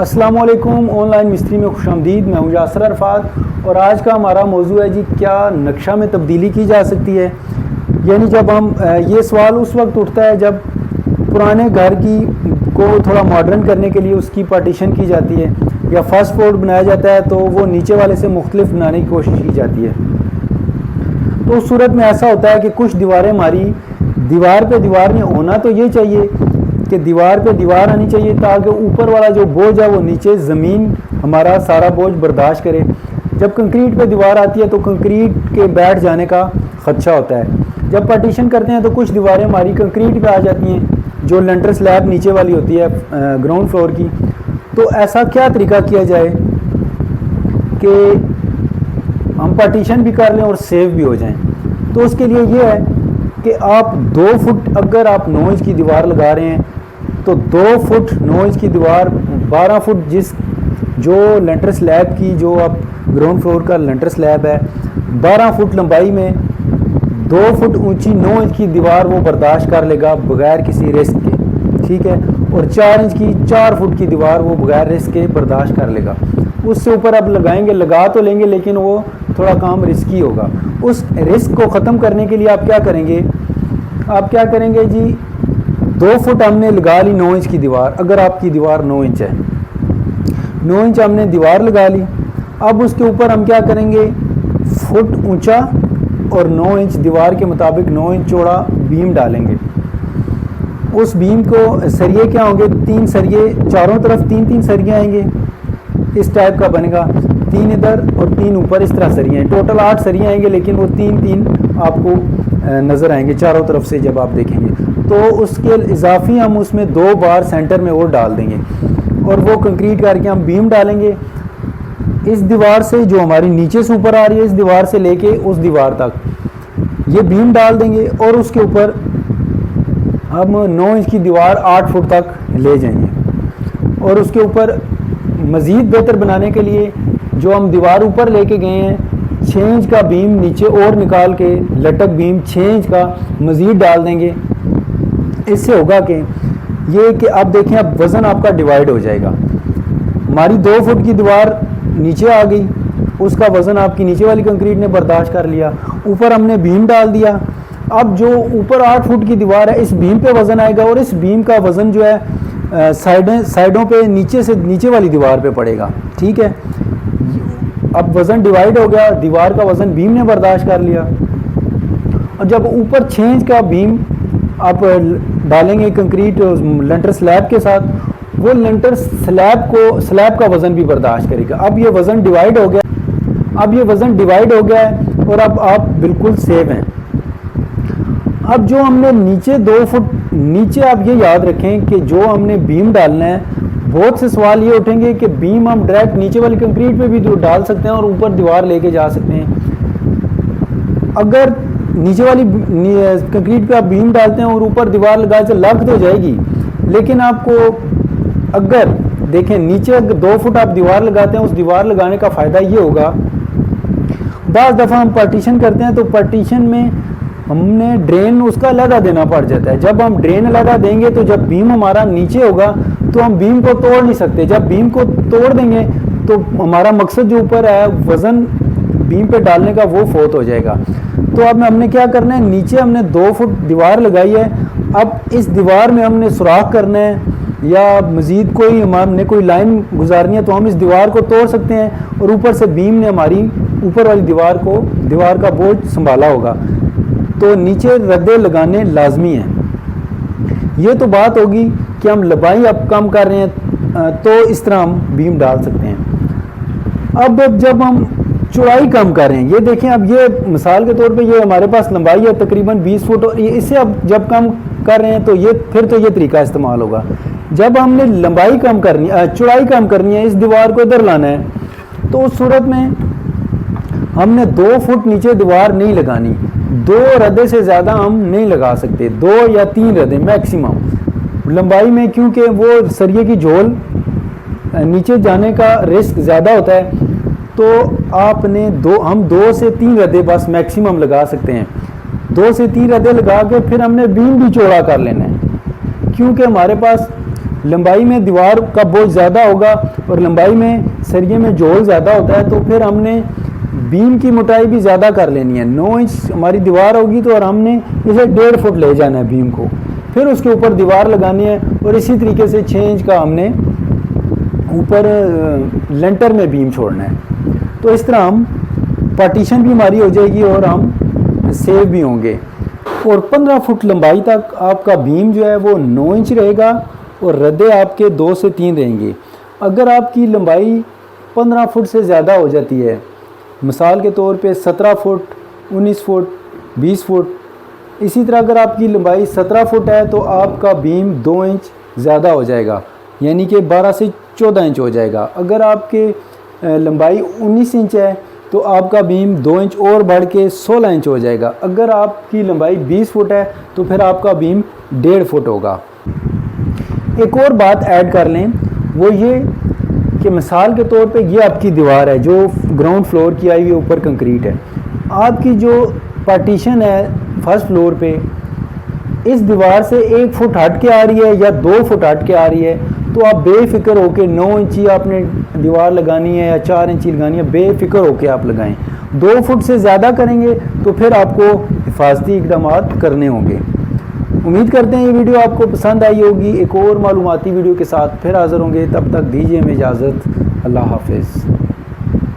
अस्सलामुअलैकुम। ऑनलाइन मिस्त्री में खुशामदीद। मैं हूं यासर अरफात और आज का हमारा मौजू है जी, क्या नक्शा में तब्दीली की जा सकती है। यानी जब हम ये सवाल उस वक्त उठता है जब पुराने घर की को थोड़ा मॉडर्न करने के लिए उसकी पार्टीशन की जाती है या फर्स्ट फ्लोर बनाया जाता है, तो वो नीचे वाले से मुख्तलिफ बनाने की कोशिश की जाती है। तो उस सूरत में ऐसा होता है कि कुछ दीवारें हमारी दीवार पे दीवार में होना तो ये चाहिए कि दीवार पे दीवार आनी चाहिए ताकि ऊपर वाला जो बोझ है वो नीचे ज़मीन हमारा सारा बोझ बर्दाश्त करे। जब कंक्रीट पे दीवार आती है तो कंक्रीट के बैठ जाने का ख़दशा होता है। जब पार्टीशन करते हैं तो कुछ दीवारें हमारी कंक्रीट पे आ जाती हैं जो लेंटर स्लैब नीचे वाली होती है ग्राउंड फ्लोर की। तो ऐसा क्या तरीका किया जाए कि हम पार्टीशन भी कर लें और सेव भी हो जाएं। तो उसके लिए ये है कि आप 2 फुट, अगर आप 9 इंच की दीवार लगा रहे हैं तो 2 फुट 9 इंच की दीवार, 12 फुट जो लेंटर स्लैब की, जो आप ग्राउंड फ्लोर का लेंटर स्लैब है, 12 फुट लंबाई में 2 फुट ऊंची 9 इंच की दीवार वो बर्दाश्त कर लेगा बगैर किसी रिस्क के, ठीक है। और 4 इंच की 4 फुट की दीवार वो बगैर रिस्क के बर्दाश्त कर लेगा। उससे ऊपर आप लगाएंगे, लगा तो लेंगे लेकिन वो थोड़ा काम रिस्की होगा। उस रिस्क को ख़त्म करने के लिए आप क्या करेंगे जी, 2 फुट हमने लगा ली 9 इंच की दीवार। अगर आपकी दीवार 9 इंच है, 9 इंच हमने दीवार लगा ली। अब उसके ऊपर हम क्या करेंगे, फुट ऊंचा और 9 इंच दीवार के मुताबिक 9 इंच चौड़ा बीम डालेंगे। उस बीम को सरिये क्या होंगे, 3 सरिये चारों तरफ, 3-3 सरिये आएंगे, इस टाइप का बनेगा। 3 इधर और 3 ऊपर, इस तरह सरिये हैं। टोटल 8 सरिये आएंगे लेकिन वो 3-3 आपको नज़र आएंगे चारों तरफ से जब आप देखेंगे। तो उसके इजाफी हम उसमें 2 बार सेंटर में और डाल देंगे और वो कंक्रीट करके हम बीम डालेंगे। इस दीवार से जो हमारी नीचे से ऊपर आ रही है, इस दीवार से लेके उस दीवार तक ये बीम डाल देंगे और उसके ऊपर हम 9 इंच की दीवार 8 फुट तक ले जाएंगे। और उसके ऊपर मज़ीद बेहतर बनाने के लिए जो हम दीवार ऊपर लेके गए हैं, 6 इंच का बीम नीचे और निकाल के लटक बीम 6 इंच का मज़ीद डाल देंगे। इससे होगा कि ये कि आप देखें, अब वज़न आपका डिवाइड हो जाएगा। हमारी 2 फुट की दीवार नीचे आ गई, उसका वज़न आपकी नीचे वाली कंक्रीट ने बर्दाश्त कर लिया। ऊपर हमने बीम डाल दिया। अब जो ऊपर 8 फुट की दीवार है, इस बीम पे वज़न आएगा और इस बीम का वज़न जो है साइडों पे नीचे से नीचे वाली दीवार पे पड़ेगा, ठीक है। अब वज़न डिवाइड हो गया, दीवार का वज़न बीम ने बर्दाश्त कर लिया। और जब ऊपर 6 इंच का बीम आप डालेंगे कंक्रीट लेंटर स्लैब के साथ, वो लेंटर स्लैब का वज़न भी बर्दाश्त करेगा। अब ये वज़न डिवाइड हो गया है और अब आप बिल्कुल सेव हैं। अब जो हमने नीचे 2 फुट नीचे, आप ये याद रखें कि जो हमने बीम डालना है, बहुत से सवाल ये उठेंगे कि बीम हम डायरेक्ट नीचे वाली कंक्रीट पे भी डाल सकते हैं और ऊपर दीवार लेके जा सकते हैं। अगर नीचे वाली कंक्रीट पे आप बीम डालते हैं और ऊपर दीवार लगा के लग तो जाएगी, लेकिन आपको अगर देखें नीचे अगर 2 फुट आप दीवार लगाते हैं, उस दीवार लगाने का फ़ायदा ये होगा, बाज़ दफ़ा हम पार्टीशन करते हैं तो पार्टीशन में हमने ड्रेन उसका अलग देना पड़ जाता है। जब हम ड्रेन अलग देंगे तो जब बीम हमारा नीचे होगा तो हम बीम को तोड़ नहीं सकते। जब बीम को तोड़ देंगे तो हमारा मकसद जो ऊपर है वज़न बीम पे डालने का, वो फोत हो जाएगा। तो अब हमने क्या करना है, नीचे हमने 2 फुट दीवार लगाई है। अब इस दीवार में हमने सुराख करना है या मज़ीद कोई हमने कोई लाइन गुजारनी है तो हम इस दीवार को तोड़ सकते हैं और ऊपर से बीम ने हमारी ऊपर वाली दीवार का बोझ संभाला होगा। तो नीचे रद्दे लगाने लाजमी हैं। ये तो बात होगी कि हम लंबाई अब कम कर रहे हैं तो इस तरह हम बीम डाल सकते हैं। अब जब हम चौड़ाई कम कर रहे हैं, ये देखें, अब ये मिसाल के तौर पे ये हमारे पास लंबाई है तकरीबन 20 फुट और इससे अब जब कम कर रहे हैं तो ये तरीका इस्तेमाल होगा। जब हमने लंबाई कम करनी, चौड़ाई कम करनी है, इस दीवार को इधर लाना है, तो उस सूरत में हमने 2 फुट नीचे दीवार नहीं लगानी। 2 रद्दे से ज़्यादा हम नहीं लगा सकते, 2 या 3 रद्दे मैक्सिमम लंबाई में, क्योंकि वो सरिये की झोल नीचे जाने का रिस्क ज़्यादा होता है। तो हम 2 से 3 रद्दे बस मैक्सिमम लगा सकते हैं। 2 से 3 रद्दे लगा के फिर हमने बीम भी चौड़ा कर लेना है, क्योंकि हमारे पास लंबाई में दीवार का बोझ ज़्यादा होगा और लंबाई में सरिये में जोड़ ज़्यादा होता है, तो फिर हमने बीम की मोटाई भी ज़्यादा कर लेनी है। 9 इंच हमारी दीवार होगी तो और हमने इसे 1.5 फुट ले जाना है बीम को, फिर उसके ऊपर दीवार लगानी है और इसी तरीके से 6 इंच का हमने ऊपर लेंटर में बीम छोड़ना है। तो इस तरह हम पार्टीशन भी हमारी हो जाएगी और हम सेव भी होंगे। और 15 फुट लंबाई तक आपका बीम जो है वो 9 इंच रहेगा और रद्दे आपके 2 से 3 रहेंगे। अगर आपकी लंबाई 15 फुट से ज़्यादा हो जाती है, मिसाल के तौर पे 17 फुट, 19 फुट, 20 फुट, इसी तरह अगर आपकी लंबाई 17 फुट है तो आपका बीम 2 इंच ज़्यादा हो जाएगा, यानी कि 12 से 14 इंच हो जाएगा। अगर आपके लंबाई 19 इंच है तो आपका बीम 2 इंच और बढ़ के 16 इंच हो जाएगा। अगर आपकी लंबाई 20 फुट है तो फिर आपका बीम 1.5 फुट होगा। एक और बात ऐड कर लें, वो ये कि मिसाल के तौर पे ये आपकी दीवार है जो ग्राउंड फ्लोर की आई हुई ऊपर कंक्रीट है। आपकी जो पार्टीशन है फर्स्ट फ्लोर पे इस दीवार से 1 फुट हट के आ रही है या 2 फुट हट के आ रही है, तो आप बेफिक्र होके 9 इंची आपने दीवार लगानी है या 4 इंची लगानी है, बेफिक्र होके आप लगाएं। 2 फुट से ज़्यादा करेंगे तो फिर आपको हिफाजती इकदाम करने होंगे। उम्मीद करते हैं ये वीडियो आपको पसंद आई होगी। एक और मालूमाती वीडियो के साथ फिर हाज़िर होंगे, तब तक दीजिए हमें इजाज़त। अल्लाह हाफ़िज़।